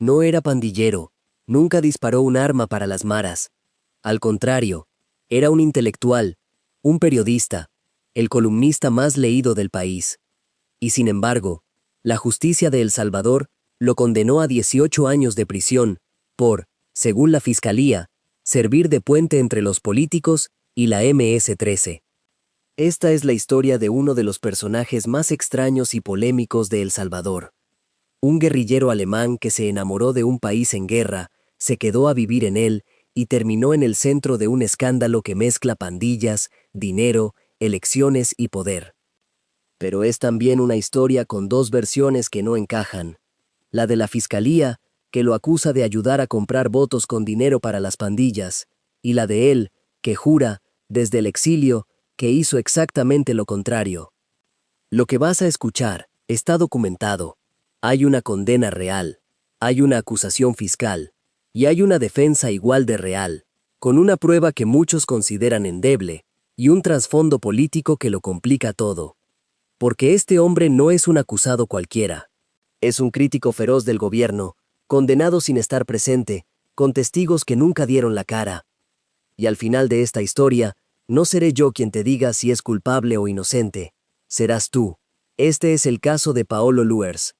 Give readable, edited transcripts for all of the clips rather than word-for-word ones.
No era pandillero, nunca disparó un arma para las maras. Al contrario, era un intelectual, un periodista, el columnista más leído del país. Y sin embargo, la justicia de El Salvador lo condenó a 18 años de prisión por, según la fiscalía, servir de puente entre los políticos y la MS-13. Esta es la historia de uno de los personajes más extraños y polémicos de El Salvador. Un guerrillero alemán que se enamoró de un país en guerra, se quedó a vivir en él y terminó en el centro de un escándalo que mezcla pandillas, dinero, elecciones y poder. Pero es también una historia con dos versiones que no encajan. La de la fiscalía, que lo acusa de ayudar a comprar votos con dinero para las pandillas, y la de él, que jura, desde el exilio, que hizo exactamente lo contrario. Lo que vas a escuchar está documentado. Hay una condena real, hay una acusación fiscal, y hay una defensa igual de real, con una prueba que muchos consideran endeble, y un trasfondo político que lo complica todo. Porque este hombre no es un acusado cualquiera. Es un crítico feroz del gobierno, condenado sin estar presente, con testigos que nunca dieron la cara. Y al final de esta historia, no seré yo quien te diga si es culpable o inocente. Serás tú. Este es el caso de Paolo Luers.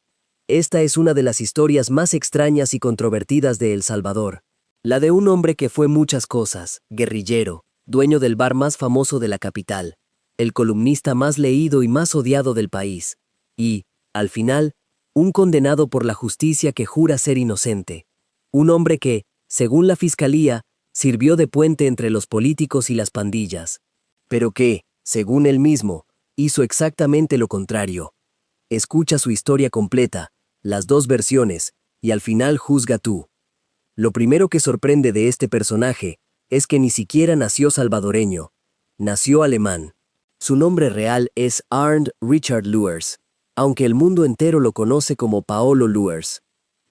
Esta es una de las historias más extrañas y controvertidas de El Salvador. La de un hombre que fue muchas cosas: guerrillero, dueño del bar más famoso de la capital, el columnista más leído y más odiado del país, y, al final, un condenado por la justicia que jura ser inocente. Un hombre que, según la fiscalía, sirvió de puente entre los políticos y las pandillas, pero que, según él mismo, hizo exactamente lo contrario. Escucha su historia completa, las dos versiones, y al final juzga tú. Lo primero que sorprende de este personaje es que ni siquiera nació salvadoreño, nació alemán. Su nombre real es Arndt Richard Luers, aunque el mundo entero lo conoce como Paolo Luers,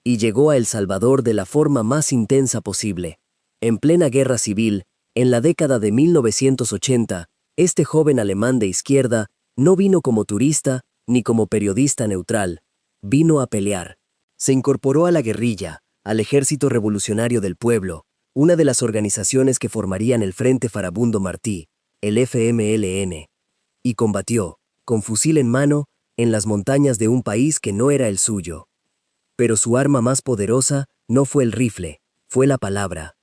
y llegó a El Salvador de la forma más intensa posible. En plena guerra civil, en la década de 1980, este joven alemán de izquierda no vino como turista ni como periodista neutral, vino a pelear. Se incorporó a la guerrilla, al Ejército Revolucionario del Pueblo, una de las organizaciones que formarían el Frente Farabundo Martí, el FMLN, y combatió, con fusil en mano, en las montañas de un país que no era el suyo. Pero su arma más poderosa no fue el rifle, fue la palabra.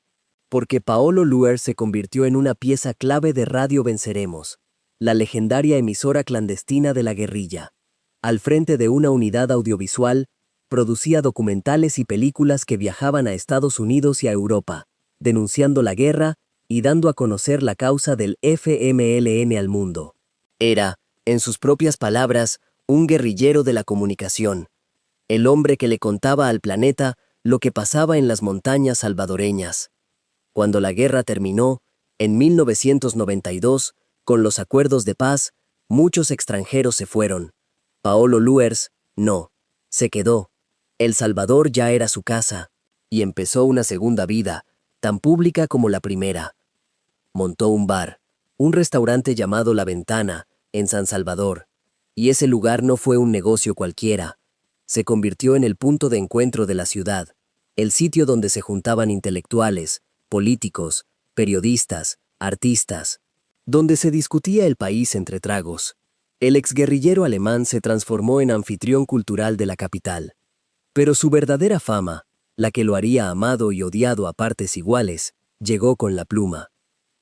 Porque Paolo Luers se convirtió en una pieza clave de Radio Venceremos, la legendaria emisora clandestina de la guerrilla. Al frente de una unidad audiovisual, producía documentales y películas que viajaban a Estados Unidos y a Europa, denunciando la guerra y dando a conocer la causa del FMLN al mundo. Era, en sus propias palabras, un guerrillero de la comunicación, el hombre que le contaba al planeta lo que pasaba en las montañas salvadoreñas. Cuando la guerra terminó, en 1992, con los acuerdos de paz, muchos extranjeros se fueron. Paolo Luers, no, se quedó. El Salvador ya era su casa, y empezó una segunda vida, tan pública como la primera. Montó un bar, un restaurante llamado La Ventana, en San Salvador, y ese lugar no fue un negocio cualquiera. Se convirtió en el punto de encuentro de la ciudad, el sitio donde se juntaban intelectuales, políticos, periodistas, artistas, donde se discutía el país entre tragos. El exguerrillero alemán se transformó en anfitrión cultural de la capital. Pero su verdadera fama, la que lo haría amado y odiado a partes iguales, llegó con la pluma.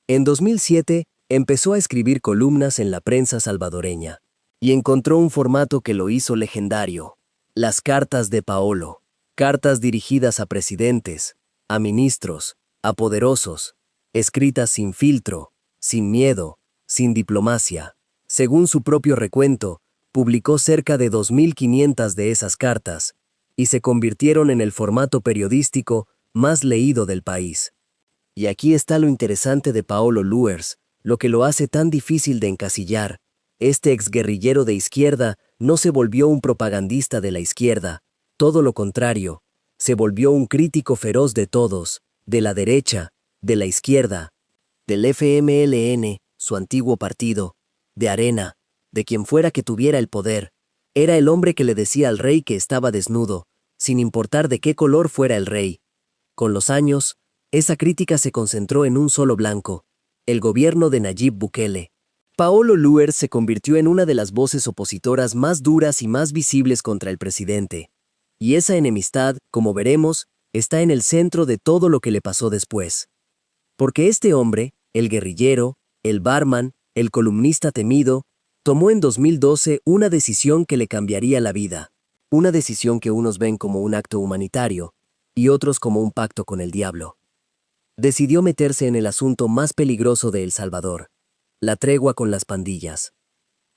En 2007 empezó a escribir columnas en la prensa salvadoreña y encontró un formato que lo hizo legendario: las cartas de Paolo. Cartas dirigidas a presidentes, a ministros, a poderosos, escritas sin filtro, sin miedo, sin diplomacia. Según su propio recuento, publicó cerca de 2.500 de esas cartas y se convirtieron en el formato periodístico más leído del país. Y aquí está lo interesante de Paolo Luers, lo que lo hace tan difícil de encasillar. Este exguerrillero de izquierda no se volvió un propagandista de la izquierda, todo lo contrario, se volvió un crítico feroz de todos, de la derecha, de la izquierda, del FMLN, su antiguo partido, de Arena, de quien fuera que tuviera el poder. Era el hombre que le decía al rey que estaba desnudo, sin importar de qué color fuera el rey. Con los años, esa crítica se concentró en un solo blanco, el gobierno de Nayib Bukele. Paolo Luers se convirtió en una de las voces opositoras más duras y más visibles contra el presidente. Y esa enemistad, como veremos, está en el centro de todo lo que le pasó después. Porque este hombre, el guerrillero, el barman, el columnista temido, tomó en 2012 una decisión que le cambiaría la vida. Una decisión que unos ven como un acto humanitario y otros como un pacto con el diablo. Decidió meterse en el asunto más peligroso de El Salvador, la tregua con las pandillas.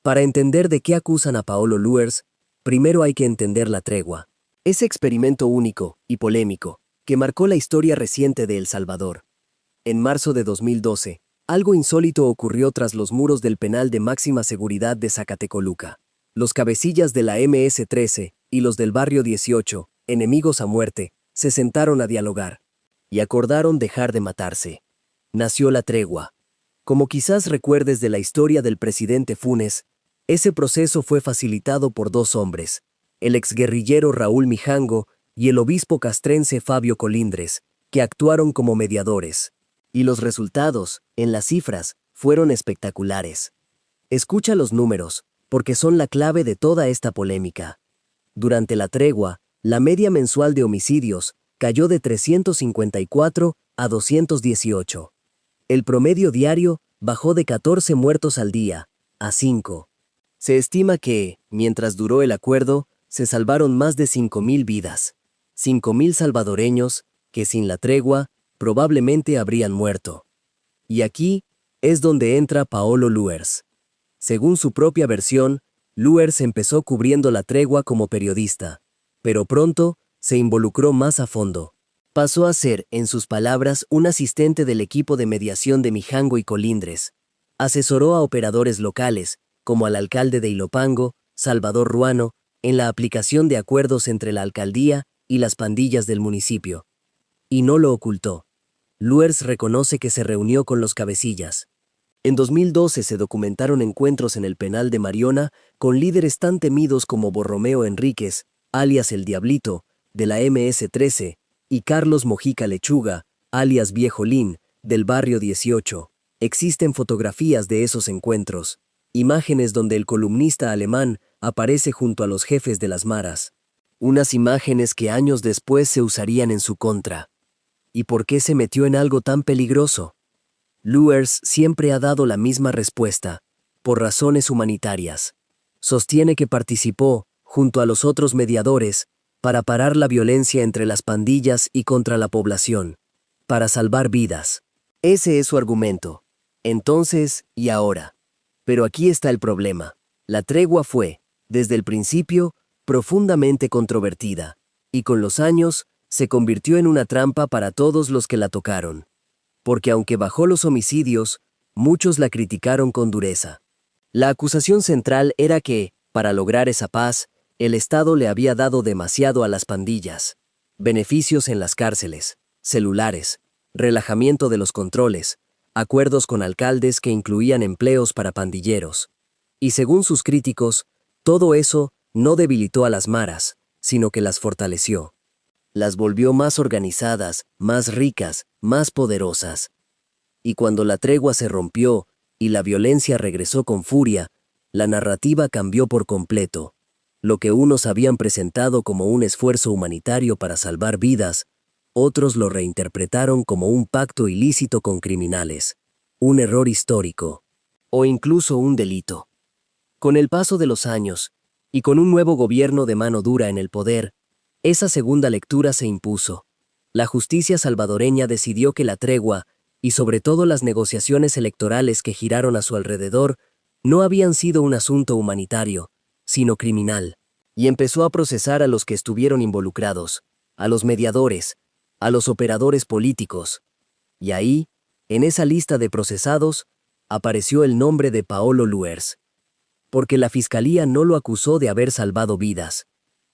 Para entender de qué acusan a Paolo Luers, primero hay que entender la tregua. Ese experimento único y polémico que marcó la historia reciente de El Salvador. En marzo de 2012, algo insólito ocurrió tras los muros del penal de máxima seguridad de Zacatecoluca. Los cabecillas de la MS-13 y los del barrio 18, enemigos a muerte, se sentaron a dialogar y acordaron dejar de matarse. Nació la tregua. Como quizás recuerdes de la historia del presidente Funes, ese proceso fue facilitado por dos hombres, el exguerrillero Raúl Mijango y el obispo castrense Fabio Colindres, que actuaron como mediadores. Y los resultados, en las cifras, fueron espectaculares. Escucha los números, porque son la clave de toda esta polémica. Durante la tregua, la media mensual de homicidios cayó de 354 a 218. El promedio diario bajó de 14 muertos al día a 5. Se estima que, mientras duró el acuerdo, se salvaron más de 5.000 vidas. 5.000 salvadoreños que sin la tregua probablemente habrían muerto. Y aquí es donde entra Paolo Luers. Según su propia versión, Luers empezó cubriendo la tregua como periodista, pero pronto se involucró más a fondo. Pasó a ser, en sus palabras, un asistente del equipo de mediación de Mijango y Colindres. Asesoró a operadores locales, como al alcalde de Ilopango, Salvador Ruano, en la aplicación de acuerdos entre la alcaldía y las pandillas del municipio. Y no lo ocultó. Luers reconoce que se reunió con los cabecillas. En 2012 se documentaron encuentros en el penal de Mariona con líderes tan temidos como Borromeo Enríquez, alias El Diablito, de la MS-13, y Carlos Mojica Lechuga, alias Viejo Lin, del barrio 18. Existen fotografías de esos encuentros, imágenes donde el columnista alemán aparece junto a los jefes de las maras. Unas imágenes que años después se usarían en su contra. ¿Y por qué se metió en algo tan peligroso? Luers siempre ha dado la misma respuesta, por razones humanitarias. Sostiene que participó, junto a los otros mediadores, para parar la violencia entre las pandillas y contra la población, para salvar vidas. Ese es su argumento. Entonces y ahora. Pero aquí está el problema. La tregua fue, desde el principio, profundamente controvertida, y con los años, se convirtió en una trampa para todos los que la tocaron. Porque aunque bajó los homicidios, muchos la criticaron con dureza. La acusación central era que, para lograr esa paz, el Estado le había dado demasiado a las pandillas. Beneficios en las cárceles, celulares, relajamiento de los controles, acuerdos con alcaldes que incluían empleos para pandilleros. Y según sus críticos, todo eso no debilitó a las maras, sino que las fortaleció. Las volvió más organizadas, más ricas, más poderosas. Y cuando la tregua se rompió y la violencia regresó con furia, la narrativa cambió por completo. Lo que unos habían presentado como un esfuerzo humanitario para salvar vidas, otros lo reinterpretaron como un pacto ilícito con criminales, un error histórico, o incluso un delito. Con el paso de los años, y con un nuevo gobierno de mano dura en el poder, esa segunda lectura se impuso. La justicia salvadoreña decidió que la tregua, y sobre todo las negociaciones electorales que giraron a su alrededor, no habían sido un asunto humanitario, sino criminal, y empezó a procesar a los que estuvieron involucrados, a los mediadores, a los operadores políticos. Y ahí, en esa lista de procesados, apareció el nombre de Paolo Luers. Porque la fiscalía no lo acusó de haber salvado vidas,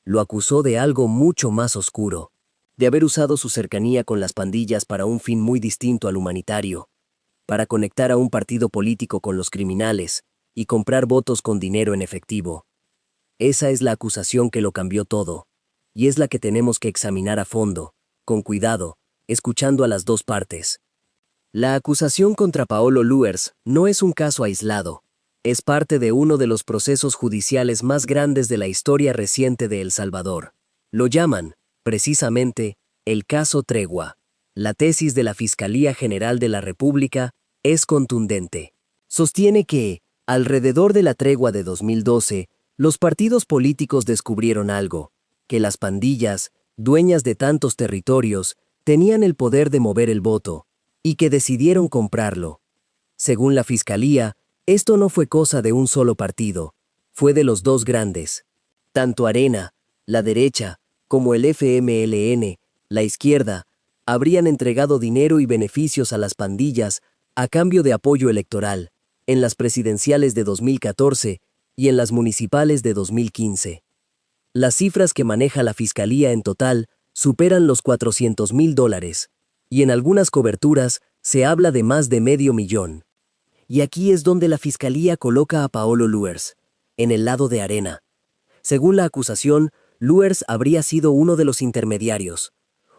lo acusó de algo mucho más oscuro, de haber usado su cercanía con las pandillas para un fin muy distinto al humanitario, para conectar a un partido político con los criminales y comprar votos con dinero en efectivo. Esa es la acusación que lo cambió todo. y es la que tenemos que examinar a fondo, con cuidado, escuchando a las dos partes. La acusación contra Paolo Luers no es un caso aislado, es parte de uno de los procesos judiciales más grandes de la historia reciente de El Salvador. Lo llaman, precisamente, el caso Tregua. La tesis de la Fiscalía General de la República es contundente. Sostiene que, alrededor de la tregua de 2012, los partidos políticos descubrieron algo, que las pandillas, dueñas de tantos territorios, tenían el poder de mover el voto, y que decidieron comprarlo. Según la Fiscalía, esto no fue cosa de un solo partido, fue de los dos grandes. Tanto Arena, la derecha, como el FMLN, la izquierda, habrían entregado dinero y beneficios a las pandillas a cambio de apoyo electoral, en las presidenciales de 2014 y en las municipales de 2015. Las cifras que maneja la Fiscalía en total superan los $400,000, y en algunas coberturas se habla de más de $500,000. Y aquí es donde la Fiscalía coloca a Paolo Luers, en el lado de Arena. Según la acusación, Luers habría sido uno de los intermediarios,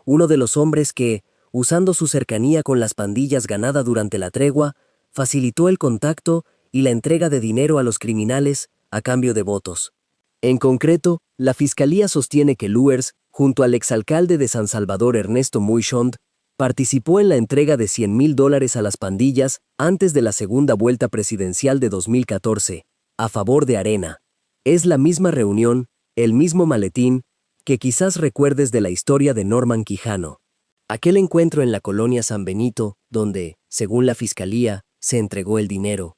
uno de los hombres que, usando su cercanía con las pandillas ganada durante la tregua, facilitó el contacto y la entrega de dinero a los criminales a cambio de votos. En concreto, la Fiscalía sostiene que Luers, junto al exalcalde de San Salvador Ernesto Muichond, participó en la entrega de $100,000 a las pandillas antes de la segunda vuelta presidencial de 2014, a favor de Arena. Es la misma reunión, el mismo maletín, que quizás recuerdes de la historia de Norman Quijano. Aquel encuentro en la colonia San Benito, donde, según la Fiscalía, se entregó el dinero.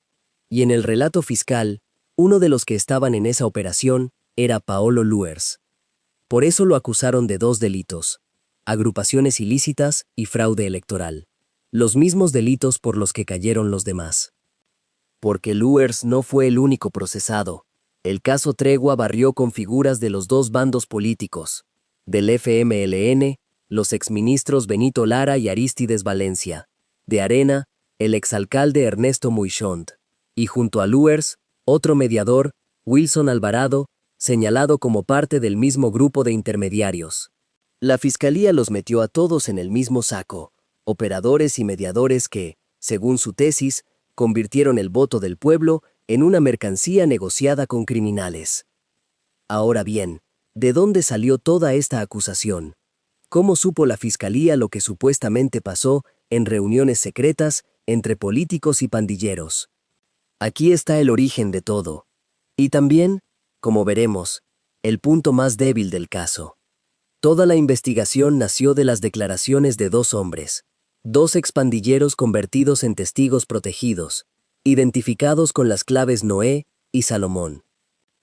Y en el relato fiscal, uno de los que estaban en esa operación era Paolo Luers. Por eso lo acusaron de 2 delitos: agrupaciones ilícitas y fraude electoral. Los mismos delitos por los que cayeron los demás. Porque Luers no fue el único procesado. El caso Tregua barrió con figuras de los dos bandos políticos, del FMLN, los exministros Benito Lara y Arístides Valencia, de Arena, el exalcalde Ernesto Muichond, y junto a Luers, otro mediador, Wilson Alvarado, señalado como parte del mismo grupo de intermediarios. La Fiscalía los metió a todos en el mismo saco, operadores y mediadores que, según su tesis, convirtieron el voto del pueblo en una mercancía negociada con criminales. Ahora bien, ¿de dónde salió toda esta acusación? ¿Cómo supo la Fiscalía lo que supuestamente pasó en reuniones secretas entre políticos y pandilleros? Aquí está el origen de todo. Y también, como veremos, el punto más débil del caso. Toda la investigación nació de las declaraciones de 2 hombres, 2 expandilleros convertidos en testigos protegidos, identificados con las claves Noé y Salomón.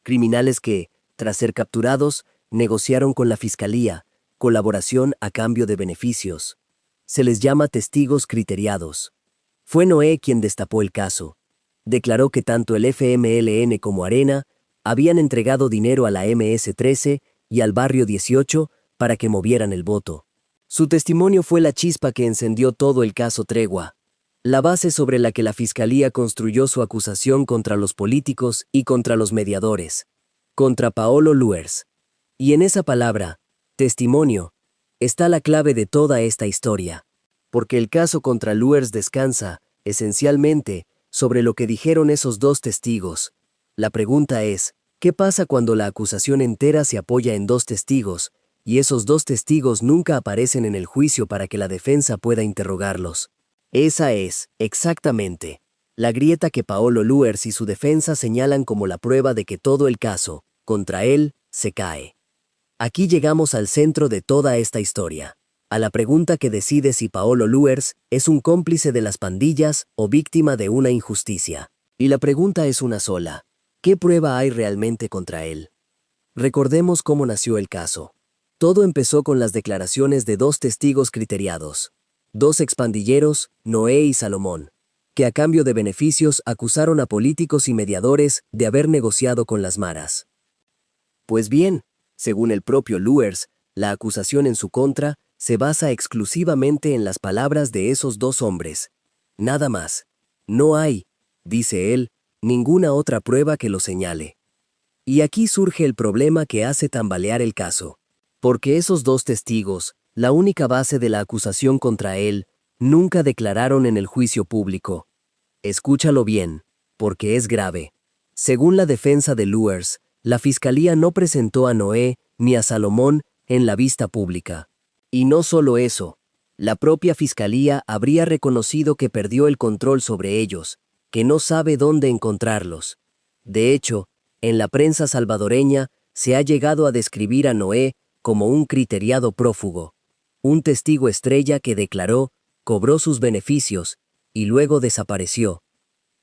Criminales que, tras ser capturados, negociaron con la Fiscalía, colaboración a cambio de beneficios. Se les llama testigos criteriados. Fue Noé quien destapó el caso. Declaró que tanto el FMLN como Arena habían entregado dinero a la MS-13 y al Barrio 18 para que movieran el voto. Su testimonio fue la chispa que encendió todo el caso Tregua, la base sobre la que la Fiscalía construyó su acusación contra los políticos y contra los mediadores, contra Paolo Luers. Y en esa palabra, testimonio, está la clave de toda esta historia, porque el caso contra Luers descansa, esencialmente, sobre lo que dijeron esos 2 testigos. La pregunta es, ¿qué pasa cuando la acusación entera se apoya en 2 testigos, y esos 2 testigos nunca aparecen en el juicio para que la defensa pueda interrogarlos? Esa es, exactamente, la grieta que Paolo Luers y su defensa señalan como la prueba de que todo el caso, contra él, se cae. Aquí llegamos al centro de toda esta historia, a la pregunta que decide si Paolo Luers es un cómplice de las pandillas o víctima de una injusticia. Y la pregunta es una sola: ¿qué prueba hay realmente contra él? Recordemos cómo nació el caso. Todo empezó con las declaraciones de 2 testigos criteriados, 2 expandilleros, Noé y Salomón, que a cambio de beneficios acusaron a políticos y mediadores de haber negociado con las maras. Pues bien, según el propio Luers, la acusación en su contra se basa exclusivamente en las palabras de esos 2 hombres. Nada más. No hay, dice él, ninguna otra prueba que lo señale. Y aquí surge el problema que hace tambalear el caso. Porque esos dos testigos, la única base de la acusación contra él, nunca declararon en el juicio público. Escúchalo bien, porque es grave. Según la defensa de Luers, la fiscalía no presentó a Noé ni a Salomón en la vista pública. Y no solo eso, la propia fiscalía habría reconocido que perdió el control sobre ellos, que no sabe dónde encontrarlos. De hecho, en la prensa salvadoreña se ha llegado a describir a Noé como un criteriado prófugo, un testigo estrella que declaró, cobró sus beneficios y luego desapareció.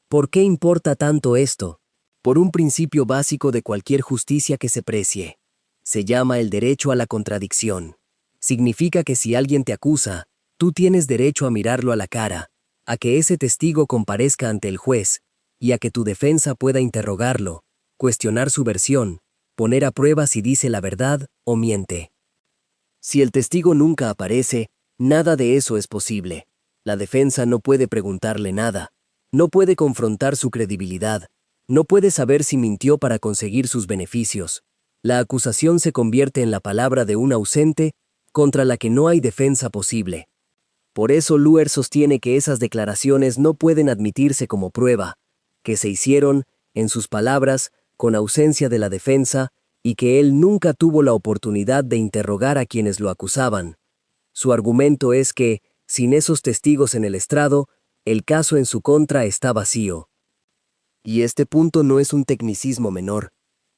¿Por qué importa tanto esto? Por un principio básico de cualquier justicia que se precie. Se llama el derecho a la contradicción. Significa que si alguien te acusa, tú tienes derecho a mirarlo a la cara, a que ese testigo comparezca ante el juez, y a que tu defensa pueda interrogarlo, cuestionar su versión, poner a prueba si dice la verdad o miente. Si el testigo nunca aparece, nada de eso es posible. La defensa no puede preguntarle nada, no puede confrontar su credibilidad, no puede saber si mintió para conseguir sus beneficios. La acusación se convierte en la palabra de un ausente contra la que no hay defensa posible. Por eso Luers sostiene que esas declaraciones no pueden admitirse como prueba, que se hicieron, en sus palabras, con ausencia de la defensa, y que él nunca tuvo la oportunidad de interrogar a quienes lo acusaban. Su argumento es que, sin esos testigos en el estrado, el caso en su contra está vacío. Y este punto no es un tecnicismo menor.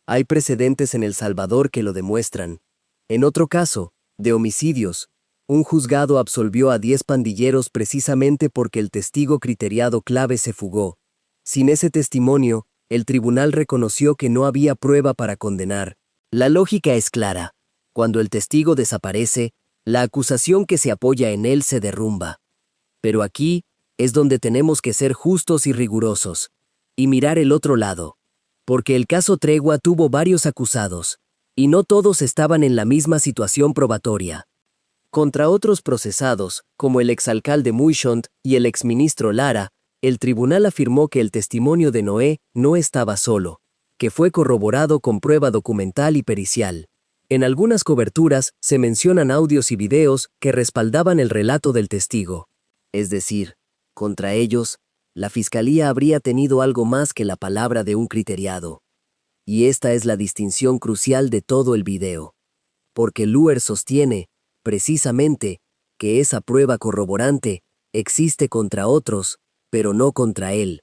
Hay precedentes en El Salvador que lo demuestran. En otro caso, de homicidios, un juzgado absolvió a 10 pandilleros precisamente porque el testigo criteriado clave se fugó. Sin ese testimonio, el tribunal reconoció que no había prueba para condenar. La lógica es clara. Cuando el testigo desaparece, la acusación que se apoya en él se derrumba. Pero aquí es donde tenemos que ser justos y rigurosos, y mirar el otro lado. Porque el caso Tregua tuvo varios acusados, y no todos estaban en la misma situación probatoria. Contra otros procesados, como el exalcalde Muichont y el exministro Lara, el tribunal afirmó que el testimonio de Noé no estaba solo, que fue corroborado con prueba documental y pericial. En algunas coberturas se mencionan audios y videos que respaldaban el relato del testigo. Es decir, contra ellos, la fiscalía habría tenido algo más que la palabra de un criteriado. Y esta es la distinción crucial de todo el video. Porque Luers sostiene, precisamente, que esa prueba corroborante existe contra otros, pero no contra él.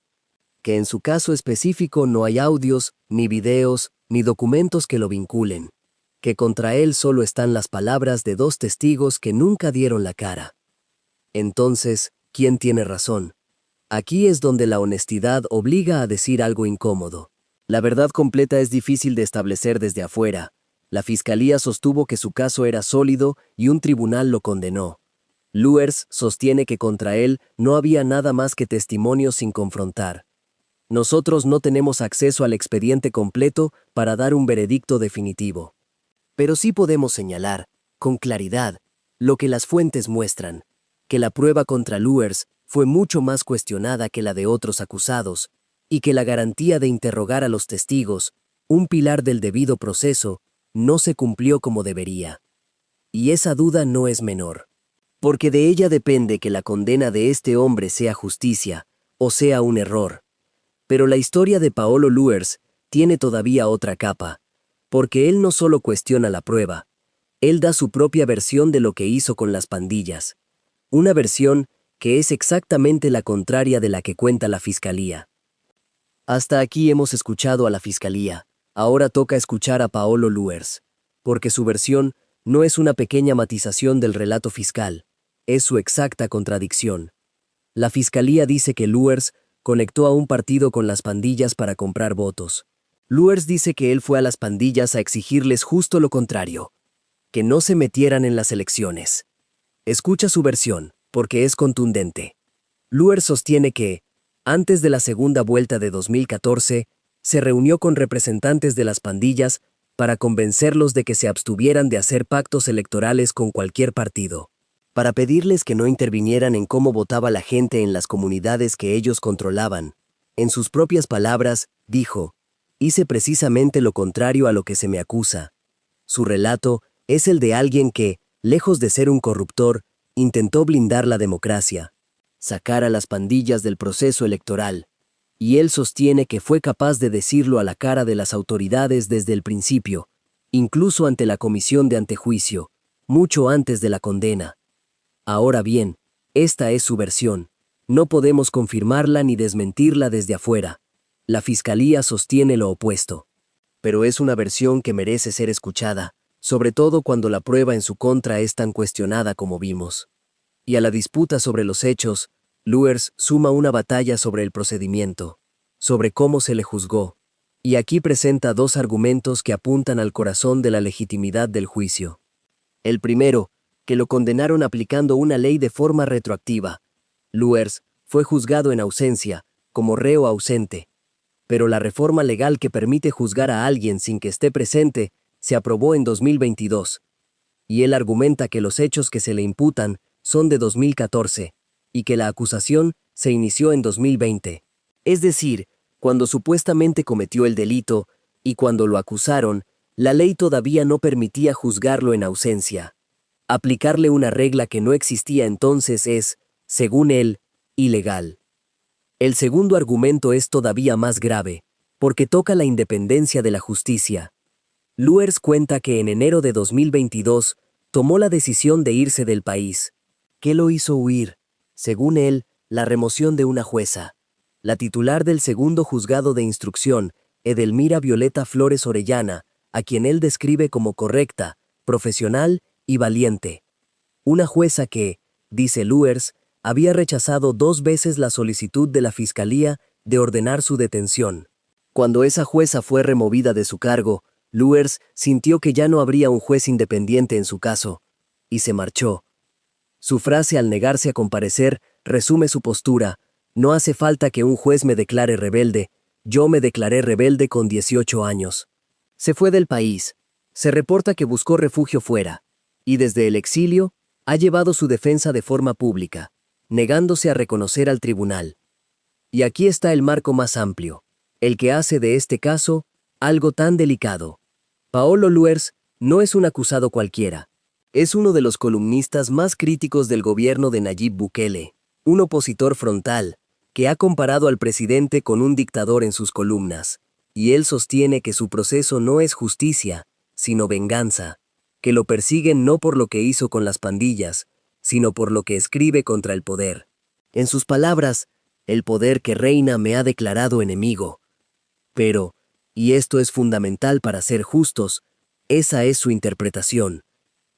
Que en su caso específico no hay audios, ni videos, ni documentos que lo vinculen. Que contra él solo están las palabras de 2 testigos que nunca dieron la cara. Entonces, ¿quién tiene razón? Aquí es donde la honestidad obliga a decir algo incómodo. La verdad completa es difícil de establecer desde afuera. La fiscalía sostuvo que su caso era sólido y un tribunal lo condenó. Luers sostiene que contra él no había nada más que testimonios sin confrontar. Nosotros no tenemos acceso al expediente completo para dar un veredicto definitivo. Pero sí podemos señalar, con claridad, lo que las fuentes muestran, que la prueba contra Luers fue mucho más cuestionada que la de otros acusados, y que la garantía de interrogar a los testigos, un pilar del debido proceso, no se cumplió como debería. Y esa duda no es menor, porque de ella depende que la condena de este hombre sea justicia, o sea un error. Pero la historia de Paolo Luers tiene todavía otra capa, porque él no solo cuestiona la prueba, él da su propia versión de lo que hizo con las pandillas. Una versión que es exactamente la contraria de la que cuenta la fiscalía. Hasta aquí hemos escuchado a la fiscalía, ahora toca escuchar a Paolo Luers, porque su versión no es una pequeña matización del relato fiscal, es su exacta contradicción. La fiscalía dice que Luers conectó a un partido con las pandillas para comprar votos. Luers dice que él fue a las pandillas a exigirles justo lo contrario, que no se metieran en las elecciones. Escucha su versión, porque es contundente. Luers sostiene que, antes de la segunda vuelta de 2014, se reunió con representantes de las pandillas para convencerlos de que se abstuvieran de hacer pactos electorales con cualquier partido, para pedirles que no intervinieran en cómo votaba la gente en las comunidades que ellos controlaban. En sus propias palabras, dijo, hice precisamente lo contrario a lo que se me acusa. Su relato Es el de alguien que, lejos de ser un corruptor, intentó blindar la democracia, sacar a las pandillas del proceso electoral. Y él sostiene que fue capaz de decirlo a la cara de las autoridades desde el principio, incluso ante la comisión de antejuicio, mucho antes de la condena. Ahora bien, esta es su versión. No podemos confirmarla ni desmentirla desde afuera. La Fiscalía sostiene lo opuesto. Pero es una versión que merece ser escuchada, sobre todo cuando la prueba en su contra es tan cuestionada como vimos. Y a la disputa sobre los hechos, Luers suma una batalla sobre el procedimiento, sobre cómo se le juzgó, y aquí presenta dos argumentos que apuntan al corazón de la legitimidad del juicio. El primero, que lo condenaron aplicando una ley de forma retroactiva. Luers fue juzgado en ausencia, como reo ausente, pero la reforma legal que permite juzgar a alguien sin que esté presente se aprobó en 2022, y él argumenta que los hechos que se le imputan son de 2014, y que la acusación se inició en 2020. Es decir, cuando supuestamente cometió el delito, y cuando lo acusaron, la ley todavía no permitía juzgarlo en ausencia. Aplicarle una regla que no existía entonces es, según él, ilegal. El segundo argumento es todavía más grave, porque toca la independencia de la justicia. Luers cuenta que en enero de 2022 tomó la decisión de irse del país. ¿Qué lo hizo huir? Según él, la remoción de una jueza. La titular del segundo juzgado de instrucción, Edelmira Violeta Flores Orellana, a quien él describe como correcta, profesional y valiente. Una jueza que, dice Luers, había rechazado 2 veces la solicitud de la Fiscalía de ordenar su detención. Cuando esa jueza fue removida de su cargo, Luers sintió que ya no habría un juez independiente en su caso, y se marchó. Su frase al negarse a comparecer resume su postura: no hace falta que un juez me declare rebelde, yo me declaré rebelde con 18 años. Se fue del país. Se reporta que buscó refugio fuera, y desde el exilio ha llevado su defensa de forma pública, negándose a reconocer al tribunal. Y aquí está el marco más amplio, el que hace de este caso algo tan delicado. Paolo Luers no es un acusado cualquiera. Es uno de los columnistas más críticos del gobierno de Nayib Bukele, un opositor frontal, que ha comparado al presidente con un dictador en sus columnas, y él sostiene que su proceso no es justicia, sino venganza, que lo persiguen no por lo que hizo con las pandillas, sino por lo que escribe contra el poder. En sus palabras, el poder que reina me ha declarado enemigo. Pero, y esto es fundamental para ser justos, esa es su interpretación.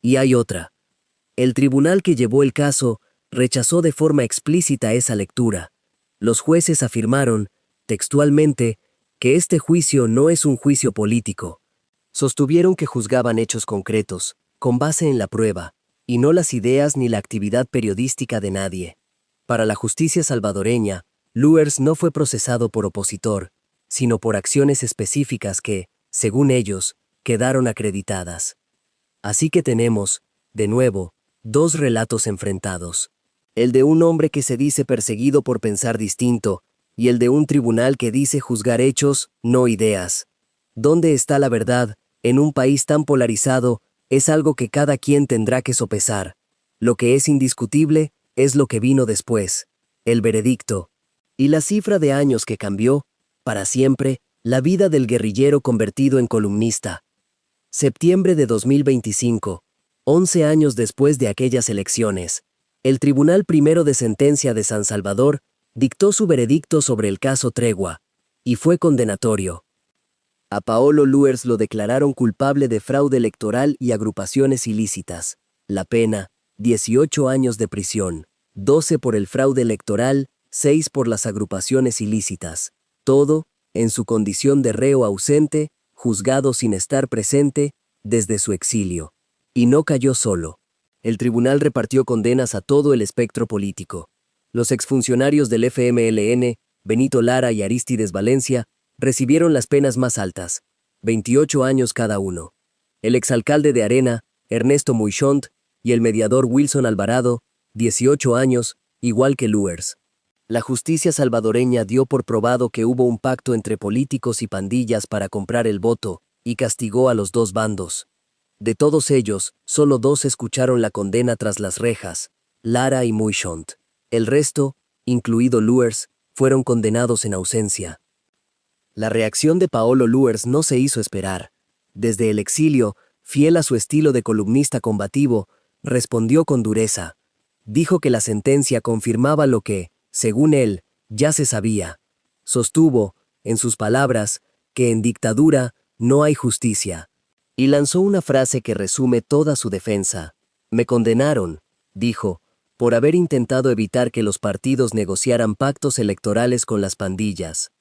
Y hay otra. El tribunal que llevó el caso rechazó de forma explícita esa lectura. Los jueces afirmaron, textualmente, que este juicio no es un juicio político. Sostuvieron que juzgaban hechos concretos, con base en la prueba, y no las ideas ni la actividad periodística de nadie. Para la justicia salvadoreña, Luers no fue procesado por opositor, sino por acciones específicas que, según ellos, quedaron acreditadas. Así que tenemos, de nuevo, 2 relatos enfrentados. El de un hombre que se dice perseguido por pensar distinto, y el de un tribunal que dice juzgar hechos, no ideas. ¿Dónde está la verdad en un país tan polarizado? Es algo que cada quien tendrá que sopesar. Lo que es indiscutible es lo que vino después, el veredicto, y la cifra de años que cambió, para siempre, la vida del guerrillero convertido en columnista. Septiembre de 2025, 11 años después de aquellas elecciones, el Tribunal Primero de Sentencia de San Salvador dictó su veredicto sobre el caso Tregua, y fue condenatorio. A Paolo Luers lo declararon culpable de fraude electoral y agrupaciones ilícitas. La pena, 18 años de prisión, 12 por el fraude electoral, 6 por las agrupaciones ilícitas. Todo, en su condición de reo ausente, juzgado sin estar presente, desde su exilio. Y no cayó solo. El tribunal repartió condenas a todo el espectro político. Los exfuncionarios del FMLN, Benito Lara y Arístides Valencia, recibieron las penas más altas, 28 años cada uno. El exalcalde de Arena, Ernesto Muichont, y el mediador Wilson Alvarado, 18 años, igual que Luers. La justicia salvadoreña dio por probado que hubo un pacto entre políticos y pandillas para comprar el voto, y castigó a los 2 bandos. De todos ellos, solo 2 escucharon la condena tras las rejas, Lara y Mouchont. El resto, incluido Luers, fueron condenados en ausencia. La reacción de Paolo Luers no se hizo esperar. Desde el exilio, fiel a su estilo de columnista combativo, respondió con dureza. Dijo que la sentencia confirmaba lo que, según él, ya se sabía. Sostuvo, en sus palabras, que en dictadura no hay justicia. Y lanzó una frase que resume toda su defensa. Me condenaron, dijo, por haber intentado evitar que los partidos negociaran pactos electorales con las pandillas.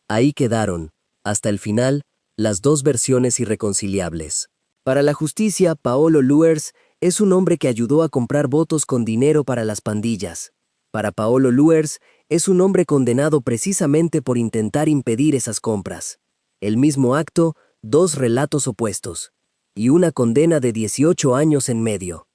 Ahí quedaron, hasta el final, las 2 versiones irreconciliables. Para la justicia, Paolo Luers es un hombre que ayudó a comprar votos con dinero para las pandillas. Para Paolo Luers es un hombre condenado precisamente por intentar impedir esas compras. El mismo acto, 2 relatos opuestos, y una condena de 18 años en medio.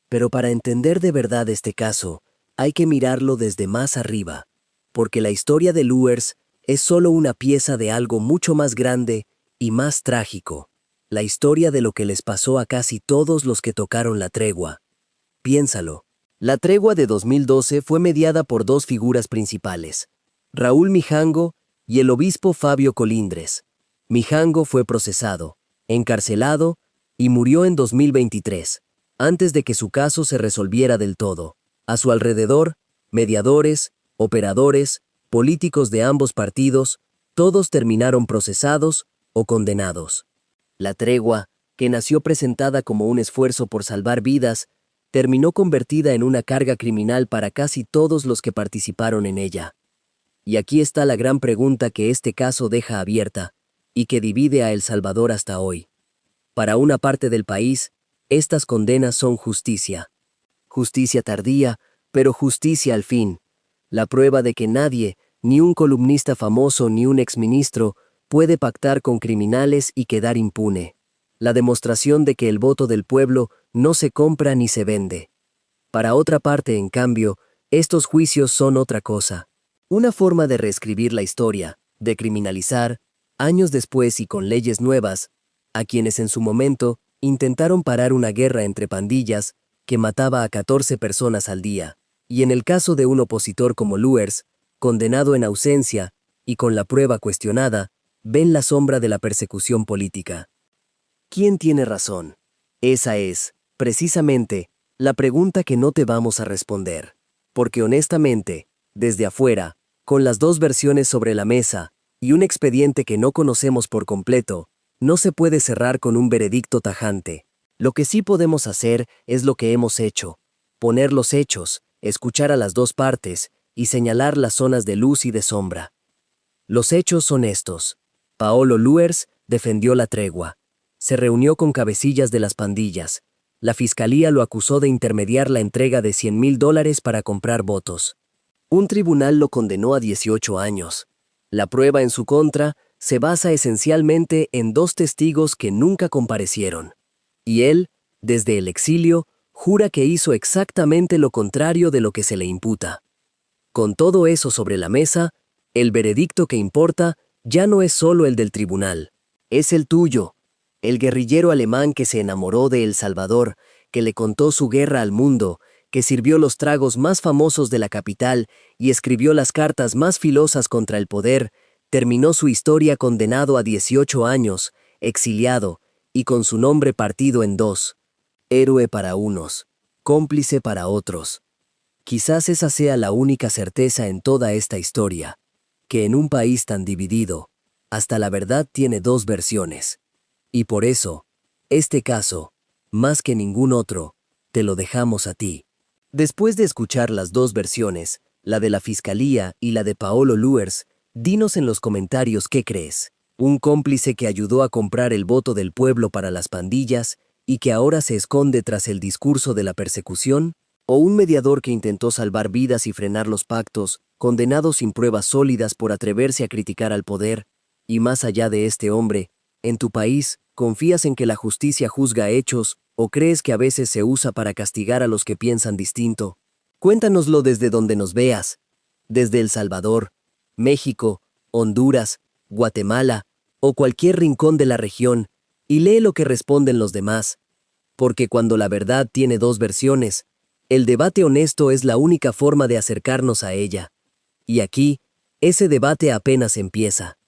Pero para entender de verdad este caso, hay que mirarlo desde más arriba, porque la historia de Luers es solo una pieza de algo mucho más grande y más trágico, la historia de lo que les pasó a casi todos los que tocaron la tregua. Piénsalo. La tregua de 2012 fue mediada por 2 figuras principales, Raúl Mijango y el obispo Fabio Colindres. Mijango fue procesado, encarcelado y murió en 2023, antes de que su caso se resolviera del todo. A su alrededor, mediadores, operadores, políticos de ambos partidos, todos terminaron procesados o condenados. La tregua, que nació presentada como un esfuerzo por salvar vidas, terminó convertida en una carga criminal para casi todos los que participaron en ella. Y aquí está la gran pregunta que este caso deja abierta, y que divide a El Salvador hasta hoy. Para una parte del país, estas condenas son justicia. Justicia tardía, pero justicia al fin. La prueba de que nadie, ni un columnista famoso ni un exministro, puede pactar con criminales y quedar impune. La demostración de que el voto del pueblo no se compra ni se vende. Para otra parte, en cambio, estos juicios son otra cosa. Una forma de reescribir la historia, de criminalizar, años después y con leyes nuevas, a quienes en su momento intentaron parar una guerra entre pandillas que mataba a 14 personas al día, y en el caso de un opositor como Luers, condenado en ausencia y con la prueba cuestionada, ven la sombra de la persecución política. ¿Quién tiene razón? Esa es, precisamente, la pregunta que no te vamos a responder, porque honestamente, desde afuera, con las 2 versiones sobre la mesa y un expediente que no conocemos por completo, no se puede cerrar con un veredicto tajante. Lo que sí podemos hacer es lo que hemos hecho, poner los hechos, escuchar a las 2 partes y señalar las zonas de luz y de sombra. Los hechos son estos. Paolo Luers defendió la tregua. Se reunió con cabecillas de las pandillas. La fiscalía lo acusó de intermediar la entrega de $100,000 para comprar votos. Un tribunal lo condenó a 18 años. La prueba en su contra se basa esencialmente en 2 testigos que nunca comparecieron. Y él, desde el exilio, jura que hizo exactamente lo contrario de lo que se le imputa. Con todo eso sobre la mesa, el veredicto que importa ya no es solo el del tribunal, es el tuyo. El guerrillero alemán que se enamoró de El Salvador, que le contó su guerra al mundo, que sirvió los tragos más famosos de la capital y escribió las cartas más filosas contra el poder, terminó su historia condenado a 18 años, exiliado, y con su nombre partido en 2. Héroe para unos, cómplice para otros. Quizás esa sea la única certeza en toda esta historia, que en un país tan dividido, hasta la verdad tiene 2 versiones. Y por eso, este caso, más que ningún otro, te lo dejamos a ti. Después de escuchar las 2 versiones, la de la Fiscalía y la de Paolo Luers, dinos en los comentarios qué crees. ¿Un cómplice que ayudó a comprar el voto del pueblo para las pandillas y que ahora se esconde tras el discurso de la persecución? ¿O un mediador que intentó salvar vidas y frenar los pactos, condenado sin pruebas sólidas por atreverse a criticar al poder? Y más allá de este hombre, en tu país, ¿confías en que la justicia juzga hechos o crees que a veces se usa para castigar a los que piensan distinto? Cuéntanoslo desde donde nos veas, desde El Salvador, México, Honduras, Guatemala o cualquier rincón de la región, y lee lo que responden los demás, porque cuando la verdad tiene dos versiones, el debate honesto es la única forma de acercarnos a ella. Y aquí, ese debate apenas empieza.